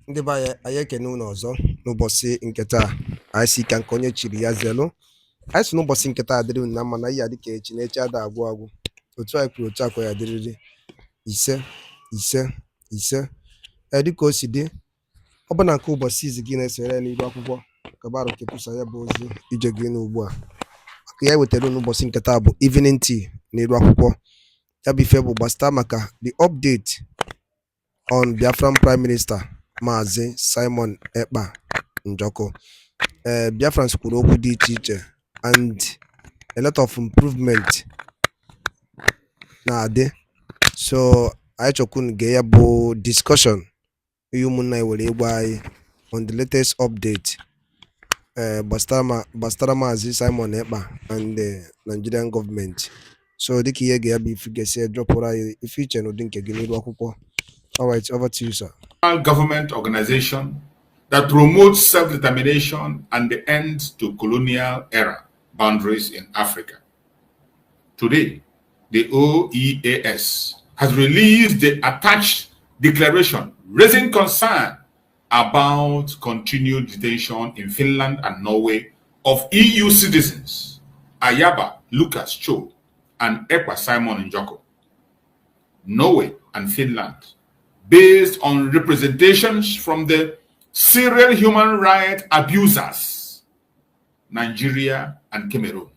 Ndị be anyị ekene unu ọzọ n'ụbọchị nke taa. Anyị si ka nke onye chiri ya zelu. Anyị si n'ụbọchị nke taa adịrị unu na mma na ihe adị ka echi na echi ada agwụ agwụ. Otu anyị kwuru otu akwa ya adịrịrị ise ise ise. Dịka o si dị, ọ bụ na nke ụbọchị izi gị na-esere n'iru akwụkwọ kabarụ kepụsa ya bụ ozi ije gị n'ugbu a. Maka ya wetara n'ụbọchị nke taa bụ evening tea n'iru akwụkwọ. Ya bụ ife bụ gbasịta maka the update on Biafran Prime Minister Maazị Simon Ekpa Njoko. Biafrans kwuru okwu dị iche iche and a lot of improvement na-adị. So anyị chọkwunu ga ya bụ discussion ihe ụmụnna anyị were ịgwa anyị on the latest update gbasara Maazị Simon Ekpa and the Nigerian government. So dịka ihe ga ya bụ ife ga-esi dropụrụ anyị ife iche n'ụdị nke gị n'iru akwụkwọ. All right, over to you, sir. Government organization that promotes self-determination and the end to colonial era boundaries in Africa. Today, the OEAS has released the attached declaration raising concern about continued detention in Finland and Norway of EU citizens Ayaba Lucas Cho and Ekpa Simon Njoko. Norway and Finland, based on representations from the serial human rights abusers, Nigeria and Cameroon,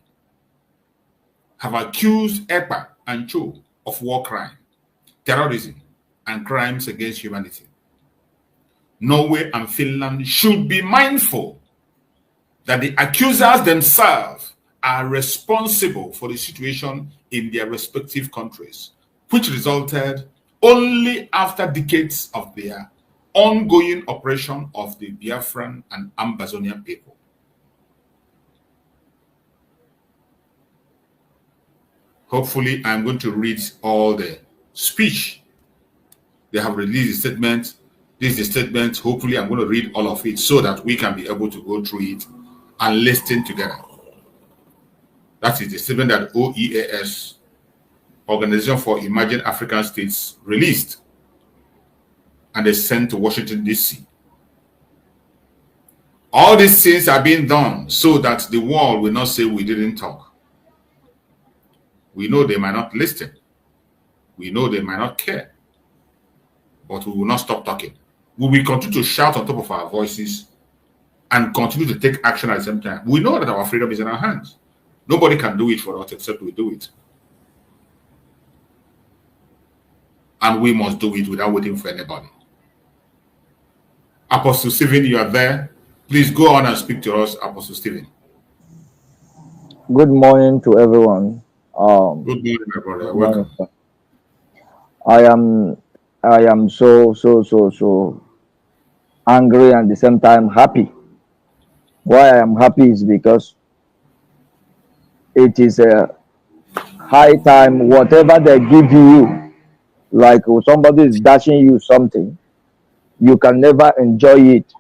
have accused Ekpa and Cho of war crime, terrorism, and crimes against humanity. Norway and Finland should be mindful that the accusers themselves are responsible for the situation in their respective countries, which resulted only after decades of their ongoing oppression of the Biafran and Ambazonian people. Hopefully, I'm going to read all the speech. They have released a statement. This is the statement. Hopefully, I'm going to read all of it so that we can be able to go through it and listen together. That is the statement that OEAS, Organization for Emerging African States, released and they sent to Washington, D.C. All these things are being done so that the world will not say we didn't talk. We know they might not listen. We know they might not care. But we will not stop talking. We will continue to shout on top of our voices and continue to take action at the same time. We know that our freedom is in our hands. Nobody can do it for us except we do it. And we must do it without waiting for anybody. Apostle Stephen, you are there. Please go on and speak to us, Apostle Stephen. Good morning to everyone. Good morning, my brother. Welcome. I am so angry and at the same time happy. Why I am happy is because it is a high time. Whatever they give you, like somebody is dashing you something, you can never enjoy it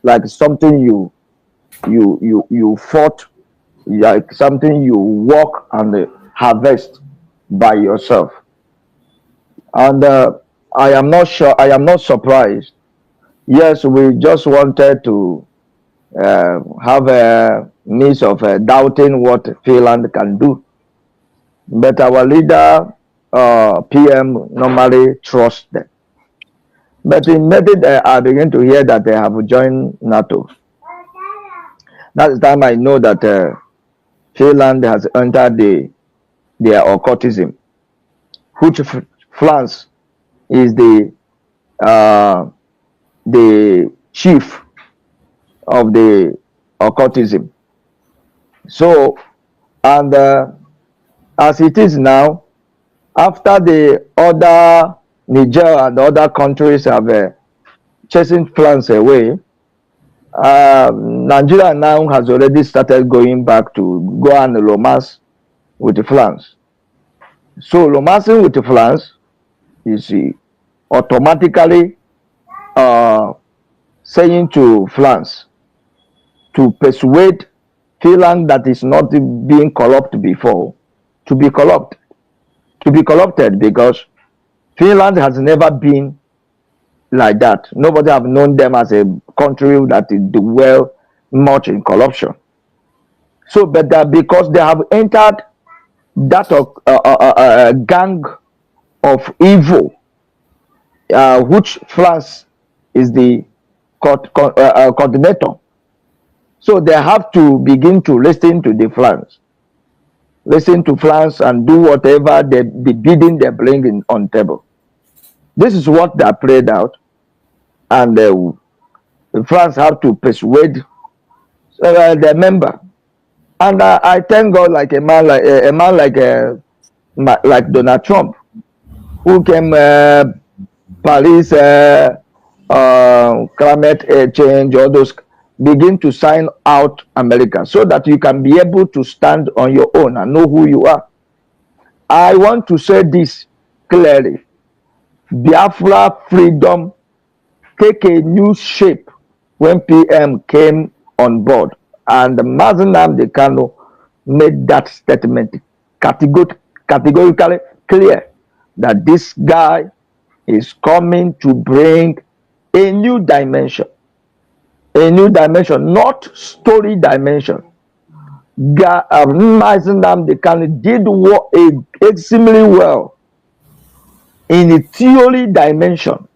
like something you fought, like something you work and harvest by yourself. And I am not sure, I am not surprised. Yes, we just wanted to have a means of doubting what Finland can do, but our leader PM normally trusts them. But in method, I begin to hear that they have joined NATO. That's the time I know that Finland has entered their occultism, which France is the chief of the occultism. So, and as it is now, after the other Niger and other countries have chasing France away, Nigeria now has already started going back to go and romance with France. So romancing with France is automatically saying to France to persuade Finland that is not being corrupt before to be corrupted, because Finland has never been like that. Nobody have known them as a country that do well much in corruption. So, but because they have entered that gang of evil, which France is the coordinator. So they have to begin to listen to the France, and do whatever the bidding they bring in on table. This is what they prayed out, and France have to persuade their member. And I thank God, like a man like Donald Trump, who came Paris climate change, all those, begin to sign out America so that you can be able to stand on your own and know who you are. I want to say this clearly. Biafra freedom take a new shape when PM came on board, and Mazen Nnamdi Kanu made that statement categorically clear that this guy is coming to bring a new dimension, not story dimension. Mazen Nnamdi Kanu did extremely well in a theory dimension.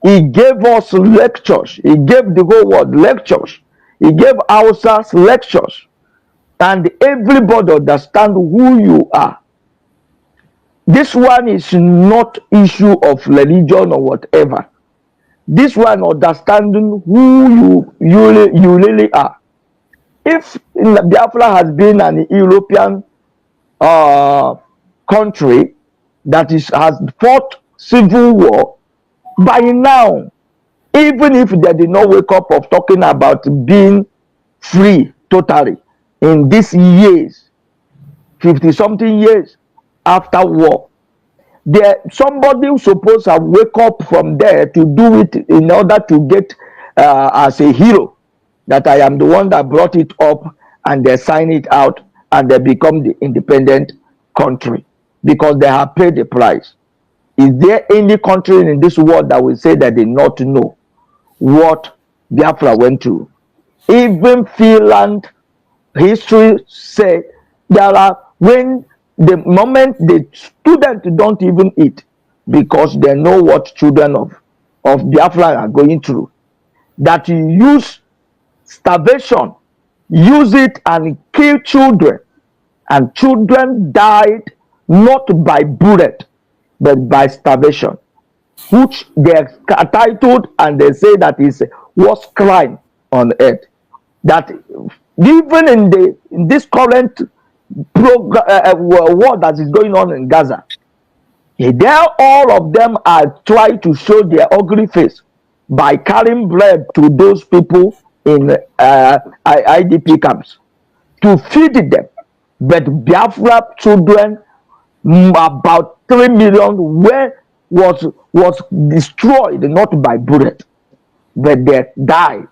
He gave us lectures. He gave the whole world lectures. He gave ourselves lectures. And everybody understand who you are. This one is not issue of religion or whatever. This one understanding who you really are. If Biafra has been an European country that has fought civil war, by now, even if they did not wake up of talking about being free totally in these years, 50-something years after war, somebody who's supposed to wake up from there to do it in order to get as a hero, that I am the one that brought it up, and they sign it out and they become the independent country because they have paid the price. Is there any country in this world that will say that they not know what Biafra went through? Even Finland history say there are, when the moment the students don't even eat because they know what children of Biafra are going through, that you use starvation, use it and kill children, and children died not by bullet but by starvation, which they are titled and they say that is worst crime on earth. That even in this current war that is going on in Gaza, there all of them are trying to show their ugly face by carrying bread to those people in IDP camps to feed them. But Biafra children, about 3 million, was destroyed not by bullet, but they died.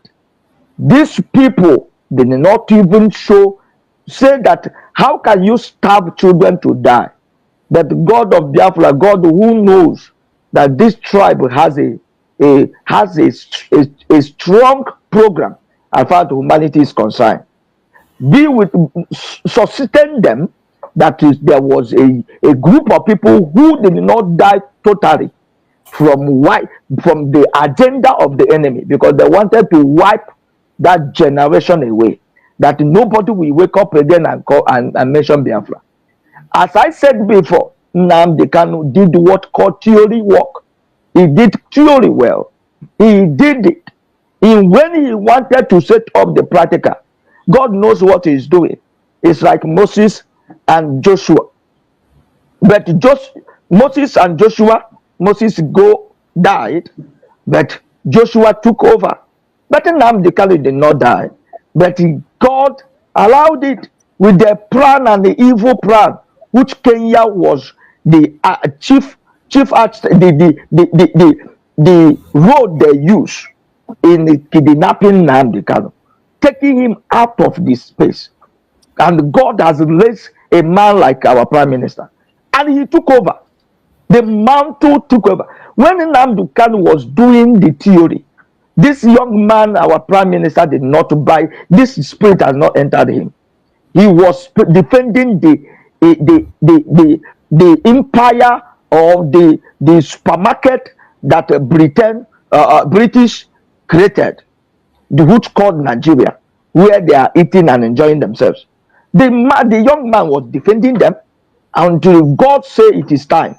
These people did not even say that how can you starve children to die? That God of Biafra, God who knows that this tribe has a strong program as far as humanity is concerned, sustain them. That is, there was a group of people who did not die totally from the agenda of the enemy, because they wanted to wipe that generation away, that nobody will wake up again and mention Biafra. As I said before, Nnamdi Kanu did what called theory work. He did theory well. He did it. And when he wanted to set up the practical, God knows what he's doing. It's like Moses and Joshua. But Moses and Joshua, Moses died, but Joshua took over. But Nnamdi Kanu did not die. But God allowed it with the plan and the evil plan, which Kenya was the the road they use in kidnapping Nnamdi Kanu, taking him out of this space. And God has raised a man like our prime minister, and he took over. The mantle took over. When Nnamdi Kanu was doing the theory, this young man, our prime minister, did not buy. This spirit has not entered him. He was defending the empire or the supermarket that British created, which called Nigeria, where they are eating and enjoying themselves. The young man was defending them until God said it is time.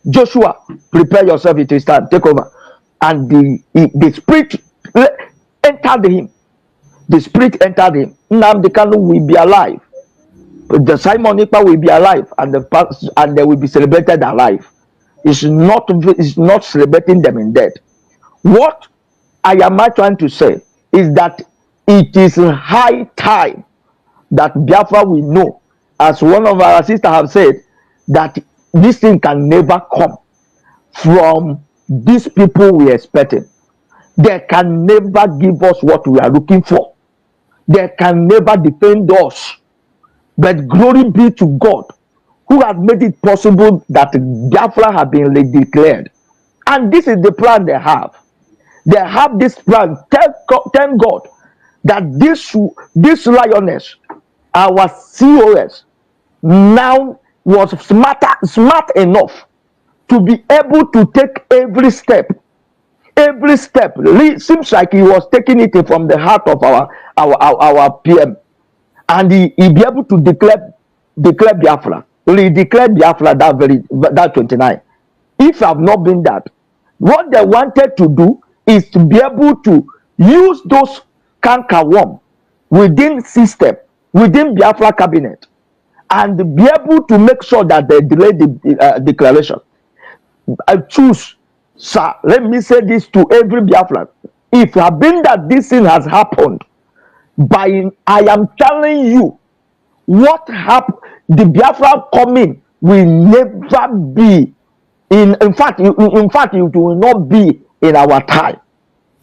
Joshua, prepare yourself, it is time, take over. And the spirit entered him. The spirit entered him. Nnamdi Kanu will be alive. The Simon Ekpa will be alive, and they will be celebrated alive. It's not celebrating them in death. What I am trying to say is that it is high time that Biafra will know, as one of our sisters have said, that this thing can never come from these people we are expecting. They can never give us what we are looking for. They can never defend us. But glory be to God, who has made it possible that Biafra have been declared. And this is the plan they have. They have this plan. Thank God that this lioness, our COS, now was smart enough to be able to take every step. Every step. It seems like he was taking it from the heart of our PM. And he be able to declare Biafra. He declared Biafra that 29. If have not been that, what they wanted to do is to be able to use those cankerworm within system, within Biafra cabinet, and be able to make sure that they delay the declaration. I choose, sir, let me say this to every Biafran. If it have been that this thing has happened, I am telling you, what happened, the Biafra coming will never be in fact, it will not be in our time.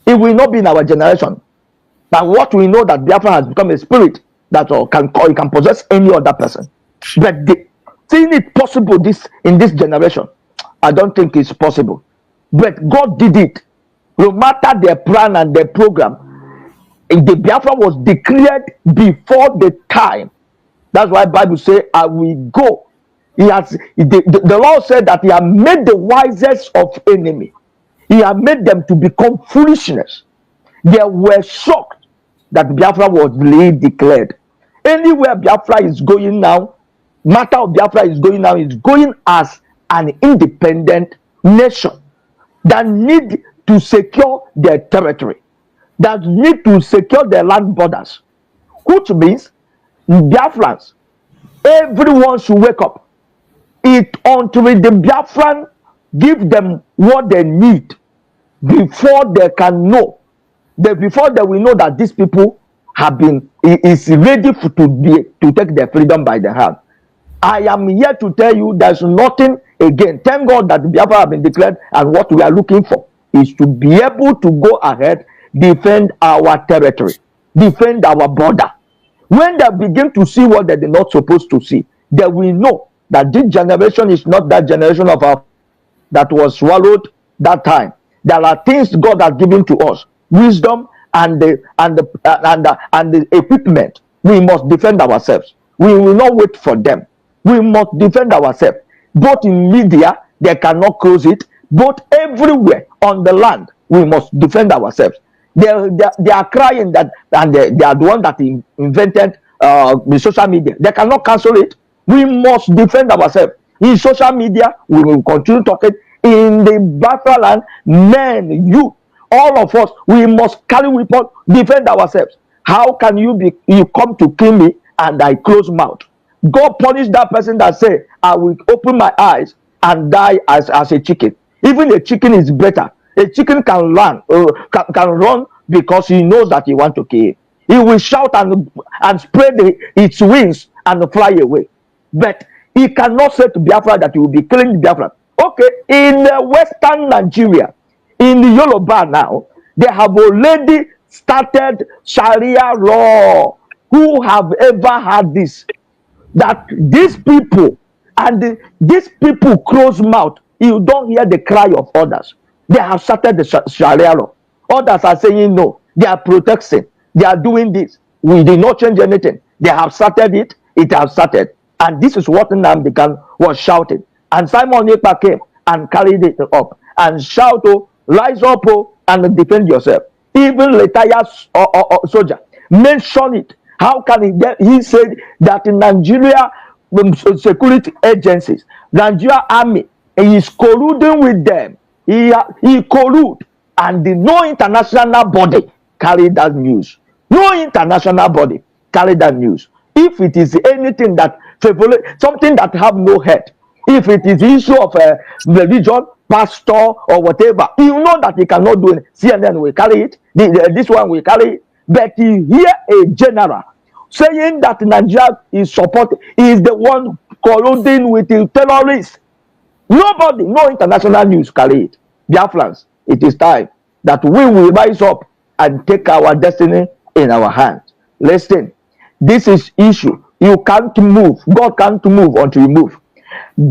It will not be in our generation. But what we know that Biafra has become a spirit that can possess any other person. But seeing it possible in this generation, I don't think it's possible. But God did it. No matter their plan and their program, the Biafra was declared before the time. That's why the Bible says, I will go. The Lord said that he had made the wisest of enemy. He had made them to become foolishness. They were shocked that Biafra was declared. Anywhere Biafra is going now, matter of Biafra is going now, is going as an independent nation that need to secure their territory, that need to secure their land borders, which means Biafrans, everyone should wake up. Until the Biafran give them what they need before they can know, before they will know that these people have been is ready to take their freedom by the hand. I am here to tell you there's nothing again. Thank God that Biafra have been declared, and what we are looking for is to be able to go ahead, defend our territory, defend our border. When they begin to see what they're not supposed to see, they will know that this generation is not that generation of our that was swallowed that time. There are things God has given to us, wisdom and the equipment. We must defend ourselves. We will not wait for them. We must defend ourselves. Both in media, they cannot close it. Both everywhere on the land, we must defend ourselves. They are crying that, and they are the one that invented the social media. They cannot cancel it. We must defend ourselves. In social media, we will continue talking. In the Biafra land, men, youth, all of us, we must carry weapons, defend ourselves. How can you come to kill me and I close mouth? God punish that person that say, I will open my eyes and die as a chicken. Even a chicken is better. A chicken can run because he knows that he want to kill. He will shout and spread its wings and fly away. But he cannot say to Biafra that he will be killing Biafra. Okay, in Western Nigeria, in the Yoruba now, they have already started Sharia law. Who have ever had this? That these people, and these people close mouth. you don't hear the cry of others. They have started the Sharia law. Others are saying no. They are protesting. They are doing this. We did not change anything. They have started it. It has started. And this is what Nnamdi was shouting. And Simon Ekpa came and carried it up and shout, oh, rise up, oh, and defend yourself. Even retired soldier mentioned it. How can he get? He said that in Nigeria security agencies, Nigeria army, he is colluding with them. He collude, and no international body carried that news. No international body carried that news. If it is anything that something that have no head, if it is issue of religion, pastor or whatever, you know that he cannot do it. CNN will carry it. This one will carry it. But you hear a general saying that Nigeria is supporting, is the one colluding with the terrorists. Nobody, no international news carry it. Biafrans, it is time that we will rise up and take our destiny in our hands. Listen, this is issue. You can't move. God can't move until you move.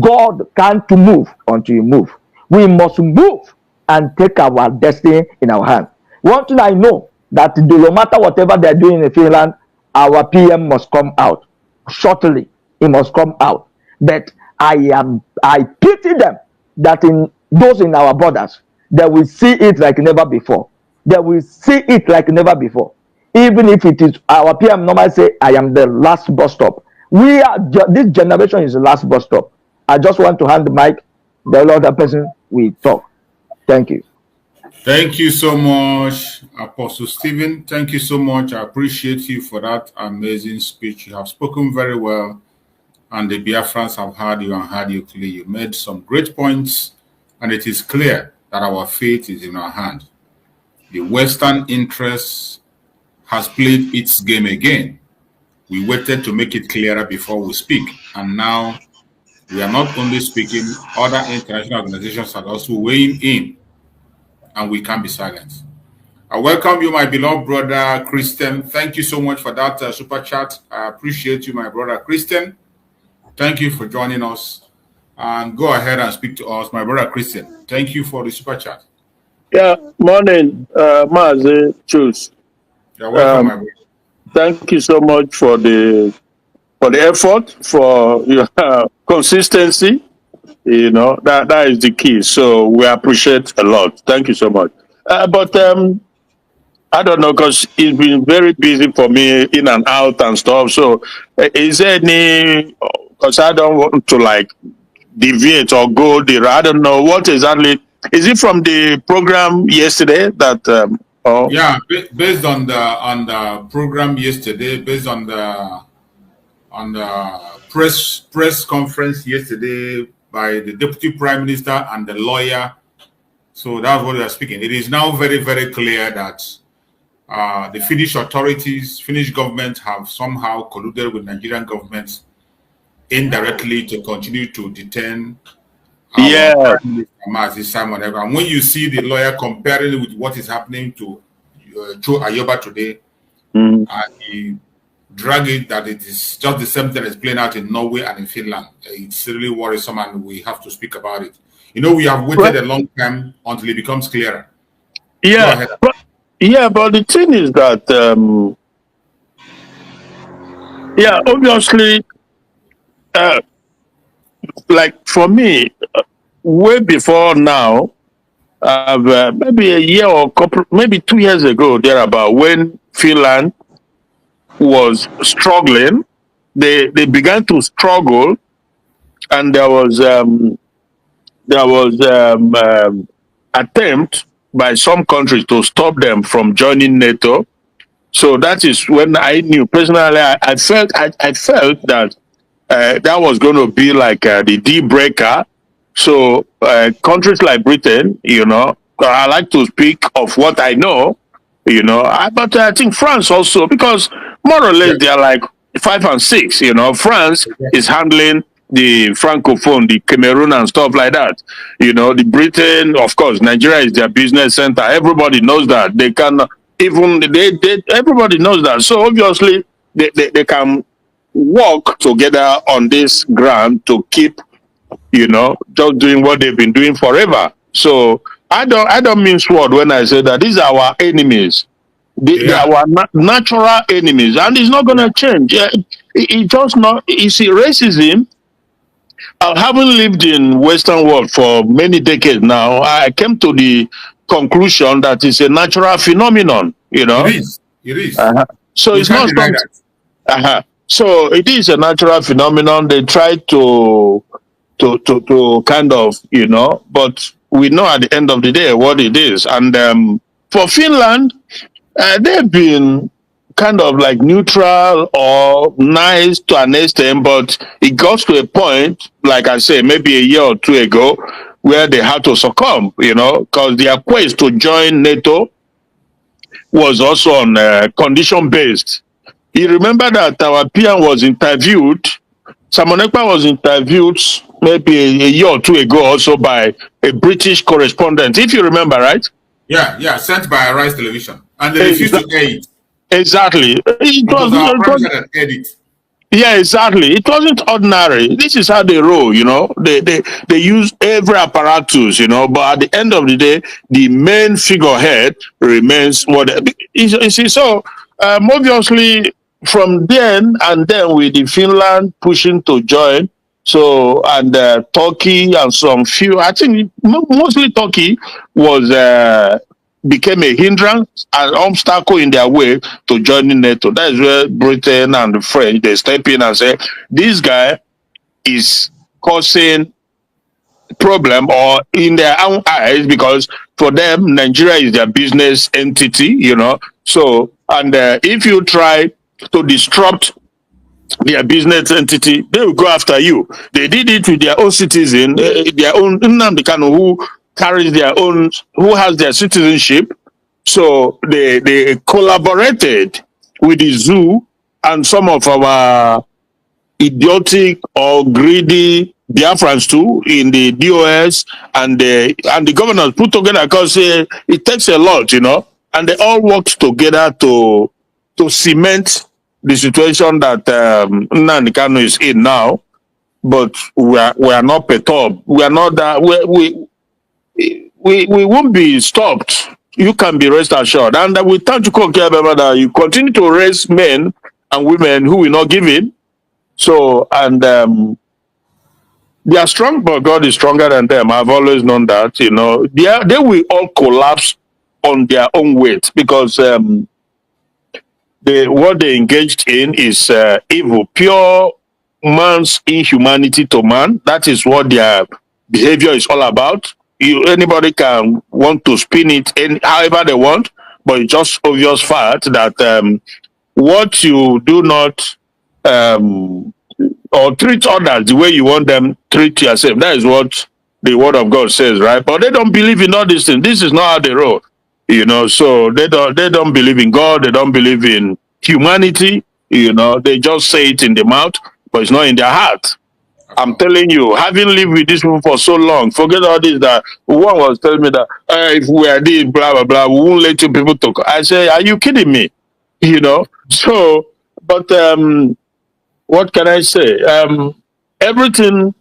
God can't move until you move. We must move and take our destiny in our hands. One thing I know, that no matter whatever they're doing in Finland, our PM must come out shortly. He must come out. But I pity them that in those in our borders, they will see it like never before. They will see it like never before. Even if it is our PM normally say, I am the last bus stop. We are this generation is the last bus stop. I just want to hand the mic. The other person will talk. Thank you. Thank you so much, Apostle Stephen. Thank you so much. I appreciate you for that amazing speech. You have spoken very well, and the Biafrans have heard you and heard you clearly. You made some great points, and it is clear that our fate is in our hand. The Western interest has played its game again. We waited to make it clearer before we speak, and now we are not only speaking, other international organizations are also weighing in, and we can't be silent. I welcome you, my beloved brother Christian. Thank you so much for that super chat. I appreciate you, my brother Christian. Thank you for joining us. And go ahead and speak to us, my brother Christian. Thank you for the super chat. Yeah, morning, Mazi Chus. You're welcome, my brother. Thank you so much for the effort, for your consistency. You know, that is the key. So we appreciate a lot. Thank you so much. But I don't know, because it's been very busy for me in and out and stuff. So is there any, because I don't want to like deviate or go there. I don't know what exactly. Is it from the program yesterday that? Yeah, based on the program yesterday, based on the press conference yesterday by the Deputy Prime Minister and the lawyer. So that's what we are speaking. It is now very, very clear that the Finnish authorities, Finnish government have somehow colluded with Nigerian government indirectly to continue to detain Prime Minister Simon Ekpa. And when you see the lawyer comparing it with what is happening to Joe Ayoba today, and he drag it that it is just the same thing as playing out in Norway and in Finland. It's really worrisome, and we have to speak about it. You know, we have waited a long time until it becomes clearer. Yeah, but the thing is that, obviously, like for me, way before now, maybe a year or maybe 2 years ago, thereabout, when Finland was struggling, they began to struggle, and there was attempt by some countries to stop them from joining NATO. So that is when I knew personally. I felt that that was going to be like the deal breaker. So countries like Britain, you know, I like to speak of what I know, you know, but I think France also, because more or less they are like 5 and 6. You know, France is handling the Francophone, the Cameroon and stuff like that. You know, the Britain, of course, Nigeria is their business center. Everybody knows that. They can even everybody knows that. So obviously, they, they, they can work together on this ground to keep just doing what they've been doing forever. So I don't mean sword when I say that these are our enemies. They Yeah, are our natural enemies, and it's not going yeah. to change. It just not. You see, racism. Having lived in Western world for many decades now, I came to the conclusion that it's a natural phenomenon. It is. It is. Uh-huh. So We it's can't not deny something. that. Uh-huh. So it is a natural phenomenon. They try to kind of, but we know at the end of the day what it is. And for Finland, they've been kind of like neutral or nice to an extent, but it got to a point, like I say, maybe a year or two ago, where they had to succumb, because their quest to join NATO was also on condition based. You remember that our PM was interviewed, Simon Ekpa was interviewed maybe a year or two ago also by a British correspondent, if you remember, right? Yeah, yeah. Sent by Arise Television. And they refused to Exa- air it. Exactly. It was our publisher that aired it. Yeah, exactly. It wasn't ordinary. This is how they roll. They use every apparatus, but at the end of the day, the main figurehead remains what you see. So obviously from then with the Finland pushing to join, so and Turkey and some few, I think mostly Turkey was became a hindrance, an obstacle in their way to joining NATO. That is where Britain and the French they step in and say this guy is causing problem or in their own eyes because for them Nigeria is their business entity. So and if you try to disrupt their business entity, they will go after you. They did it with their own citizen, their own Nnamdi Kanu, who has their citizenship. So they collaborated with the zoo and some of our idiotic or greedy Biafrans too in the DOS and the governors put together because it takes a lot, and they all worked together to cement the situation that Nnamdi Kanu is in now. But we are not perturbed. We are not that we won't be stopped. You can be rest assured. And we thank you, that you continue to raise men and women who will not give in. So, and they are strong, but God is stronger than them. I've always known that, they will all collapse on their own weight because what they engaged in is evil, pure man's inhumanity to man. That is what their behavior is all about. Anybody can want to spin it however they want, but it's just obvious fact that what you do not um, or treat others the way you want them treat yourself. That is what the word of God says, right? But they don't believe in all these things. This is not how they roll, So they don't believe in God. They don't believe in humanity. They just say it in the mouth, but it's not in their heart. I'm telling you, having lived with these people for so long, forget all this. That one was telling me that if we are this, blah blah blah, we won't let you people talk. I say, are you kidding me? So, but what can I say? Everything,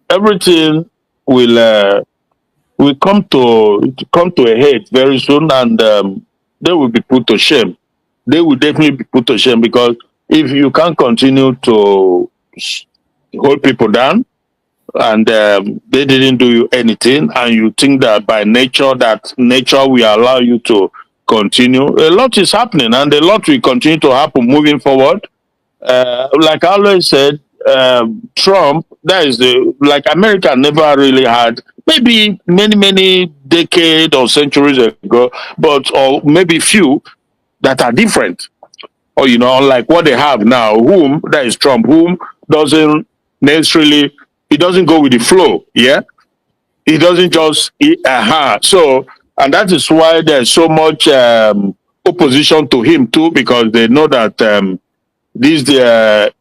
everything will come to a head very soon, and they will be put to shame. They will definitely be put to shame because if you can't continue to hold people down and they didn't do you anything, and you think that nature will allow you to continue, a lot is happening, and a lot will continue to happen moving forward. Like I always said, Trump, that is like America never really had, maybe many, many decades or centuries ago, but or maybe few that are different. Or, unlike what they have now, whom, that is Trump, whom doesn't necessarily, he doesn't go with the flow. Yeah. He doesn't just, So, and that is why there's so much opposition to him too, because they know that this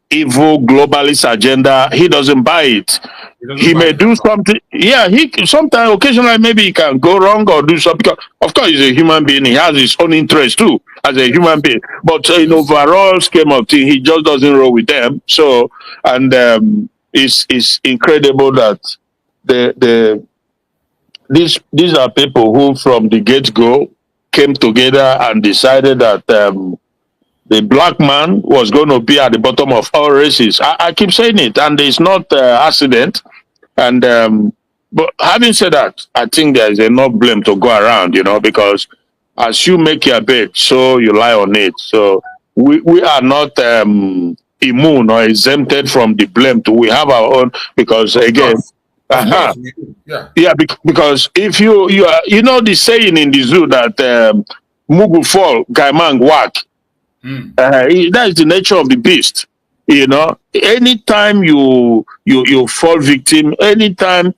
evil globalist agenda, he doesn't buy it. It doesn't He buy may it at do all. something. Yeah, he sometimes occasionally maybe he can go wrong or do something. Because of course, he's a human being. He has his own interest too as a human Yes. being. But in Yes. overall scheme of things, he just doesn't roll with them. So, and is incredible that the these are people who from the get-go came together and decided that the black man was going to be at the bottom of all races. I keep saying it, and it's not accident. And but having said that, I think there is enough blame to go around, because as you make your bed, so you lie on it. So we are not immune or exempted from the blame. We have our own, because again, Of course, we do. Yeah. yeah, because if you are, the saying in the zoo that mugu fall, gaimang whack. That is the nature of the beast. Anytime you fall victim, anytime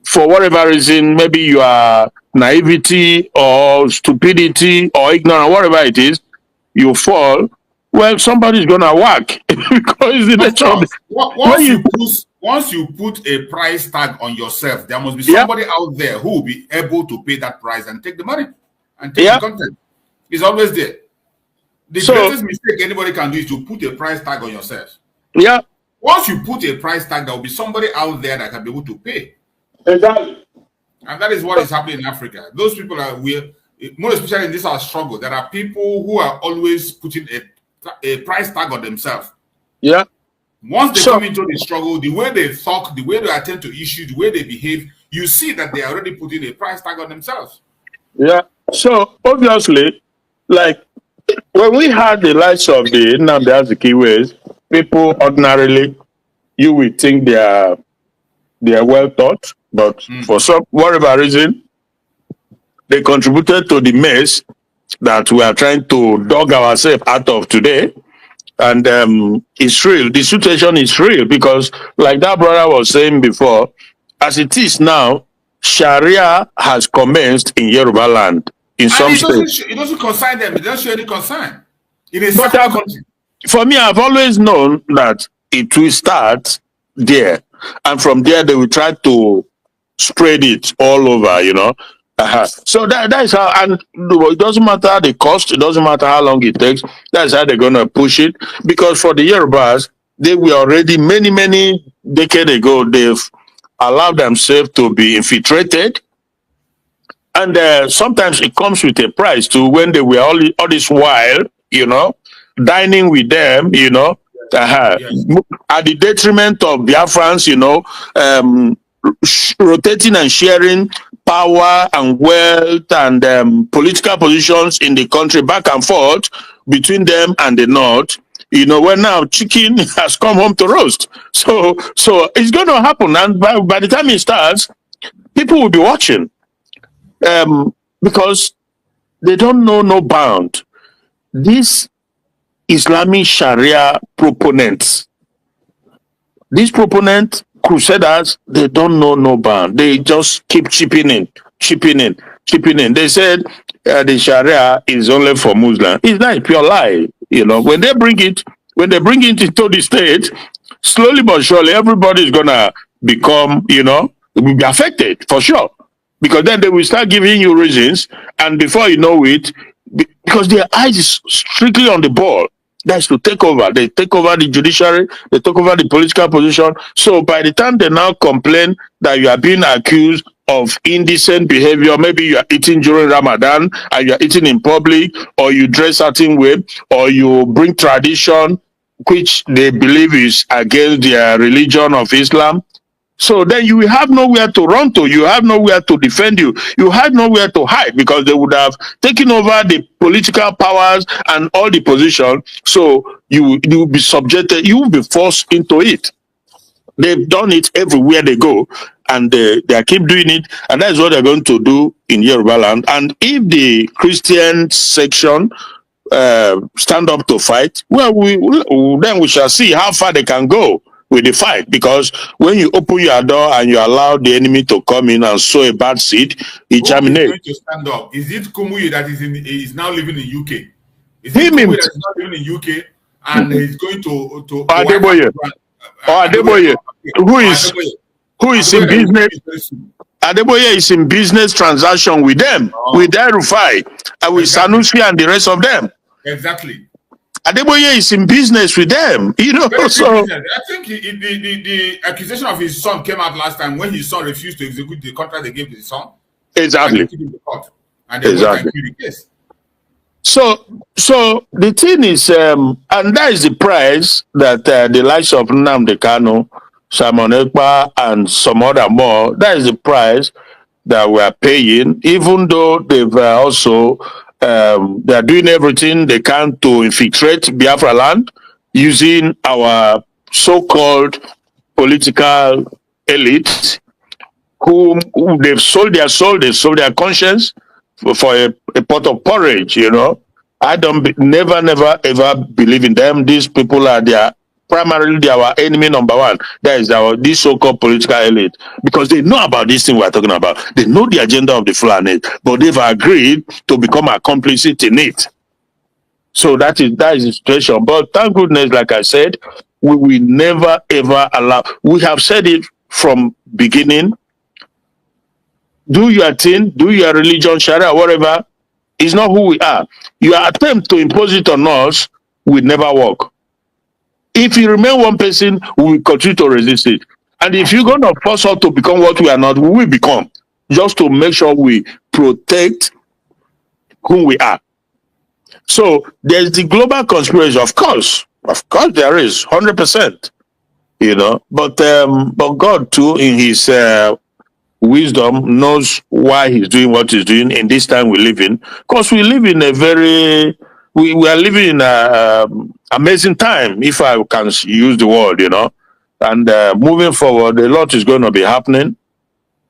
for whatever reason, maybe you are naivety or stupidity or ignorant, whatever it is, you fall. Well, somebody's gonna whack because it's the nature of the. Once you put a price tag on yourself, there must be somebody out there who will be able to pay that price and take the money and take the content. It's always there. The greatest mistake anybody can do is to put a price tag on yourself. Yeah. Once you put a price tag, there will be somebody out there that can be able to pay. Exactly. And that is what is happening in Africa. Those people are weird, more especially in this our struggle. There are people who are always putting a price tag on themselves. Yeah. Once they come into the struggle, the way they talk, the way they attend to issues, the way they behave, you see that they are already putting a price tag on themselves. Yeah. So obviously, like when we had the likes of the Nnamdi Azikiwes, people ordinarily you would think they are well taught, but for some whatever reason, they contributed to the mess that we are trying to dog ourselves out of today. And it's real. The situation is real because, like that brother was saying before, as it is now, Sharia has commenced in Yoruba land. In some states. It doesn't concern them. It doesn't show any concern. In a secular country. For me, I've always known that it will start there. And from there, they will try to spread it all over. So that is how, and it doesn't matter the cost, it doesn't matter how long it takes, that's how they're going to push it. Because for the Yorubas, they were already many decades ago, they've allowed themselves to be infiltrated. And sometimes it comes with a price too, when they were all this while, dining with them, at the detriment of Biafrans, rotating and sharing power and wealth and political positions in the country back and forth between them and the North. When now chicken has come home to roast. So it's going to happen. And by the time it starts, people will be watching. Because they don't know no bound. These Islamic Sharia proponents, crusaders, they don't know no bound. They just keep chipping in. They said the Sharia is only for Muslims. It's not a pure lie. When they bring it into the state, slowly but surely, everybody's gonna become, will be affected for sure. Because then they will start giving you reasons, and before you know it, because their eyes is strictly on the ball, that's to take over. They take over the judiciary, they take over the political position. So by the time they now complain that you are being accused of indecent behavior, maybe you are eating during Ramadan and you are eating in public, or you dress certain way, or you bring tradition which they believe is against their religion of Islam. So then you will have nowhere to run to. You have nowhere to defend you. You have nowhere to hide because they would have taken over the political powers and all the position. So you will be subjected. You will be forced into it. They've done it everywhere they go, and they keep doing it. And that's what they're going to do in Yoruba land. And if the Christian section stand up to fight, well, then we shall see how far they can go with the fight, because when you open your door and you allow the enemy to come in and sow a bad seed, it germinates. Going to stand up? Is it Kumuyi that is now living in UK? Is it Kumuyi that is now living in UK and he's going to Adeboye? Who is in business? Adeboye is in business transaction with them, with El Rufai, and with Sanusi and the rest of them. Exactly. Adeboye is in business with them, you know. Very deep So business. I think the accusation of his son came out last time when his son refused to execute the contract they gave to his son, and they exactly, took him to court, and they went and exactly. killed the case. So the thing is, and that is the price that the likes of Nnamdi Kanu, Simon Ekpa, and some other more. That is the price that we are paying, even though they've also they are doing everything they can to infiltrate Biafra land using our so-called political elite, who they've sold their soul, they've sold their conscience for a pot of porridge, you know. I don't never ever believe in them. These people are their primarily they are our enemy number one. That is our this so-called political elite. Because they know about this thing we're talking about. They know the agenda of the planet, but they've agreed to become a complicit in it. So that is the situation. But thank goodness, like I said, we will never ever allow. We have said it from beginning. Do your thing, do your religion, Sharia, whatever. It's not who we are. Your attempt to impose it on us will never work. If you remain one person, we will continue to resist it. And if you're going to force us to become what we are not, we will become. Just to make sure we protect who we are. So there's the global conspiracy, of course. Of course there is, 100%. You know, but God too, in His wisdom, knows why He's doing what He's doing in this time we live in. Because we live in a very, we are living in a amazing time, if I can use the word, you know. And moving forward, a lot is going to be happening.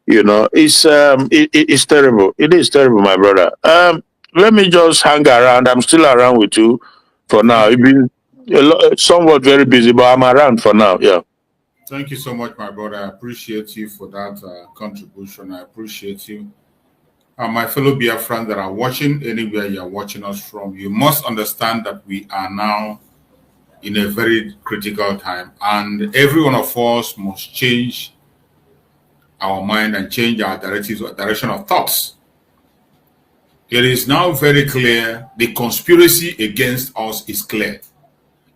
You know, it's terrible. It is terrible, my brother. Let me just hang around. I'm still around with you for now. It's been somewhat very busy, but I'm around for now. Yeah. Thank you so much, my brother. I appreciate you for that contribution. I appreciate you. My fellow Biafrans that are watching, anywhere you are watching us from, you must understand that we are now in a very critical time, and every one of us must change our mind and change our direction of thoughts. It is now very clear the conspiracy against us is clear.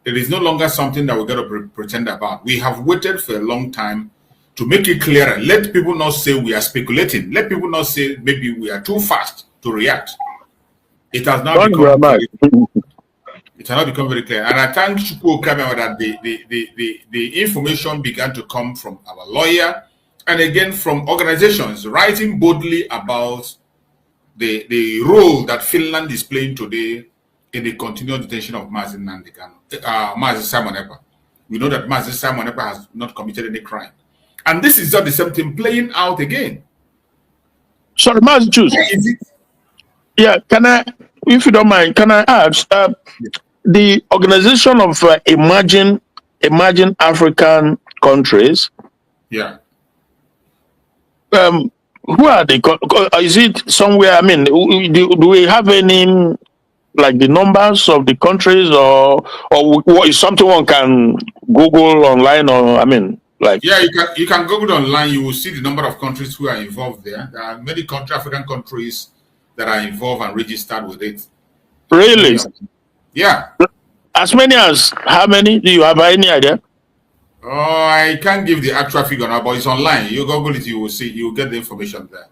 It is no longer something that we're going to pretend about. We have waited for a long time to make it clearer. Let people not say we are speculating. Let people not say maybe we are too fast to react. It has now become very clear. It has now become very clear. And I thank Chukwu Kamera that the information began to come from our lawyer and again from organizations writing boldly about the role that Finland is playing today in the continued detention of Mazi Nnamdi Kanu, Mazi Simon Ekpa. We know that Mazi Simon Ekpa has not committed any crime. And this is just the same thing playing out again. Sorry, Mazi Choose. Yeah, can I, if you don't mind, can I ask, the organization of emerging African countries, yeah, who are they? Is it somewhere? I mean, do we have any, like the numbers of the countries, or what is something one can Google online, or I mean, like? Yeah, you can Google online. You will see the number of countries who are involved there. There are many African countries that are involved and registered with it. Really? Yeah. As many as how many? Do you have any idea? Oh, I can't give the actual figure now, but it's online. You Google it, you will see. You will get the information there.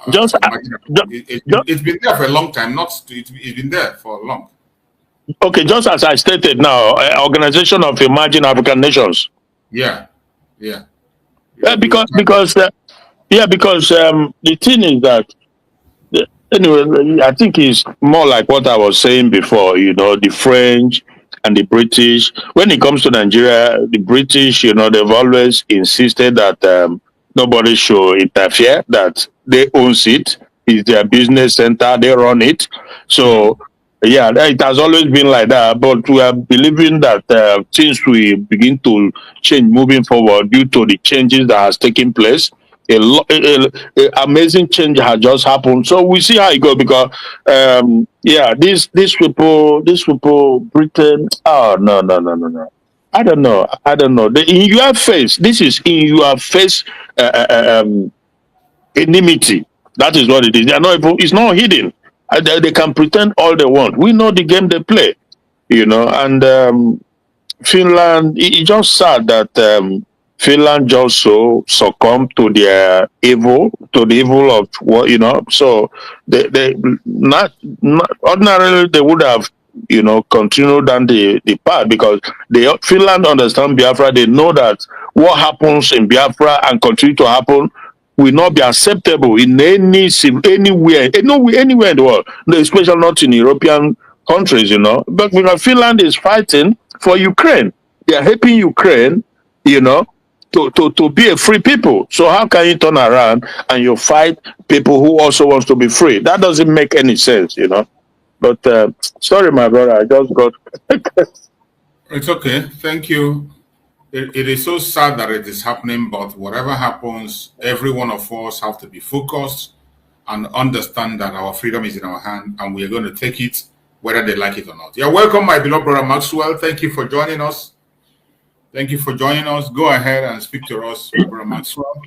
It's been there for a long time. It's been there for long. Okay, just as I stated now, Organization of Emerging African Nations. Yeah. Because the thing is that anyway, I think it's more like what I was saying before. You know, the French and the British. When it comes to Nigeria, the British, you know, they've always insisted that nobody should interfere. That they own it. It's their business center. They run it. So. Yeah, it has always been like that, but we are believing that things will begin to change moving forward due to the changes that has taken place. A amazing change has just happened, so we see how it goes. Because these people, Britain. Oh no! I don't know. In your face, this is in your face enmity. That is what it is. They are not. It's not hidden. They can pretend all they want. We know the game they play. And Finland, it's just sad that Finland just so succumbed to their evil, to the evil of what, So they not ordinarily they would have, continued down the path because Finland understand Biafra. They know that what happens in Biafra and continue to happen will not be acceptable in anywhere in the world, no, especially not in European countries, But because Finland is fighting for Ukraine, they are helping Ukraine, you know, to be a free people. So how can you turn around and you fight people who also wants to be free? That doesn't make any sense. But sorry, my brother, I just got. It's okay. Thank you. It is so sad that it is happening, but whatever happens, every one of us have to be focused and understand that our freedom is in our hand and we are going to take it whether they like it or not. You're welcome, my beloved brother Maxwell. Thank you for joining us. Thank you for joining us. Go ahead and speak to us, my brother Maxwell.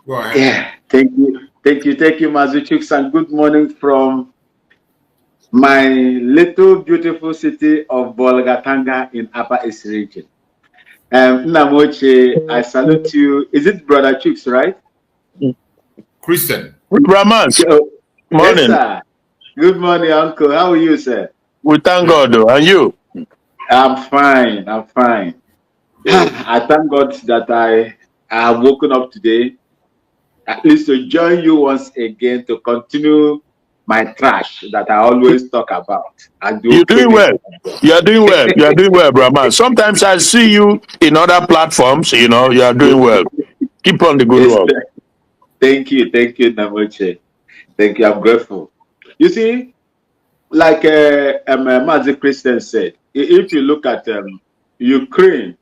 Go ahead. Yeah, thank you, Mazuchuk, and good morning from my little beautiful city of Bolgatanga in Upper East region. Namoche, I salute you. Is it Brother Chooks, right? Christian. Brahmans. Yes, Morning. sir. Good morning, Uncle. How are you, sir? We thank God, though. And you? I'm fine. I thank God that I have woken up today, at least to join you once again to continue my trash that I always talk about. You're doing well. You're doing well. You're doing well, Brahman. Sometimes I see you in other platforms, you are doing well. Keep on the good work. Thank you, Namoche. Thank you, I'm grateful. You see, like Mazi Christian said, if you look at Ukraine,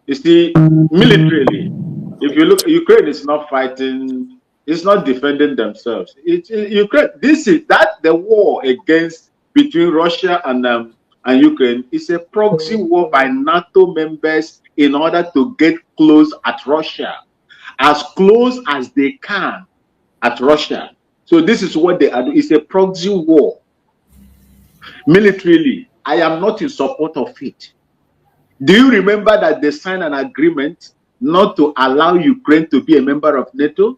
you see, militarily, if you look, Ukraine is not fighting, it's not defending themselves. Ukraine. This is that the war against between Russia and Ukraine is a proxy war by NATO members in order to get close at Russia, as close as they can at Russia. So this is what they are doing. It's a proxy war. Militarily, I am not in support of it. Do you remember that they signed an agreement not to allow Ukraine to be a member of NATO?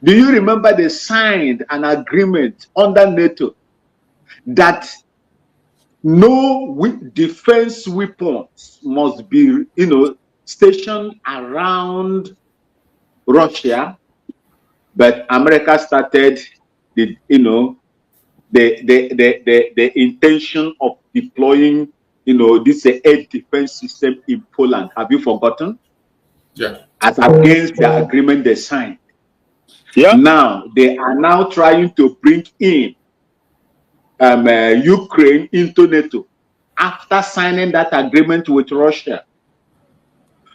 Do you remember they signed an agreement under NATO that no defense weapons must be, stationed around Russia? But America started the intention of deploying, this air defense system in Poland. Have you forgotten? Yeah. As against the agreement they signed. Yeah. Now they are now trying to bring in Ukraine into NATO after signing that agreement with Russia.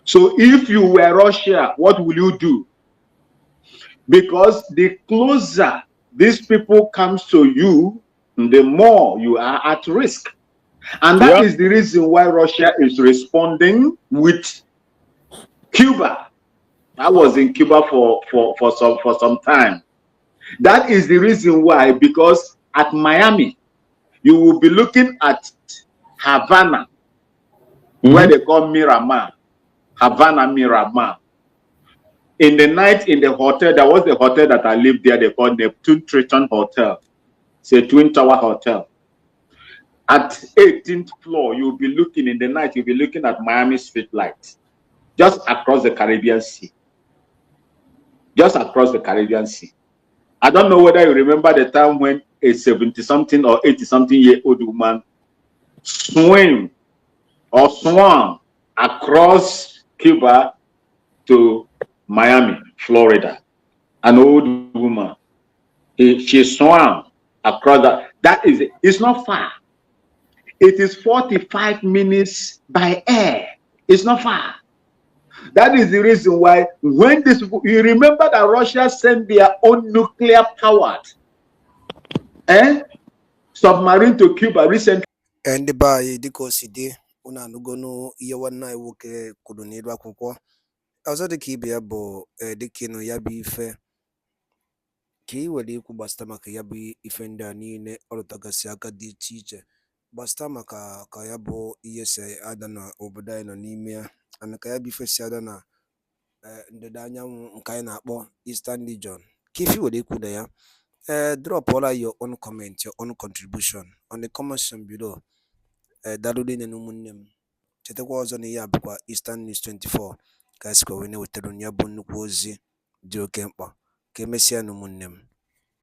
So if you were Russia, what will you do? Because the closer these people comes to you, the more you are at risk. And that is the reason why Russia is responding with Cuba. I was in Cuba for some time. That is the reason why, because at Miami, you will be looking at Havana, where they call Miramar, Havana Miramar. In the night in the hotel, there was a hotel that I lived there, they called Neptune Triton Hotel. It's a twin tower hotel. At 18th floor, you'll be looking in the night, you'll be looking at Miami street lights, just across the Caribbean Sea. Just across the Caribbean Sea. I don't know whether you remember the time when a 70-something or 80-something-year-old woman swam across Cuba to Miami, Florida. An old woman. She swam across that. It's not far. It is 45 minutes by air. It's not far. That is the reason why when you remember that Russia sent their own nuclear powered submarine to Cuba recently. Ndị be anyị dịka o si dị unu anụgonu ihe nwanne anyị nwoke kwuru n'elu akwụkwọ. Ọzọ dịka ibe ya bụ dịka ịnụ ya bụ ife ka ị were ikwu gbasịta maka ya bụ ife ndị a niile ọ rụtagasị aka dị iche iche gbasịta maka ka ya bụ ihe si ada na obodo anyị nọ n'ime ya, ana ka ya bụ ife si ada na ndịda anyanwụ nke anyị na-akpọ Eastern Region. Ka ife were ikwu na ya, drop all your own comment, your own contribution on the comment section below. Daalụ niile na ụmụnne m, chetakwa ọzọ na ihe a bụkwa Eastern News 24 ka anyị sikwa wee na-ewetara ya bụ nnukwu ozi dị oke mkpa. Ka emesịa na ụmụnne m.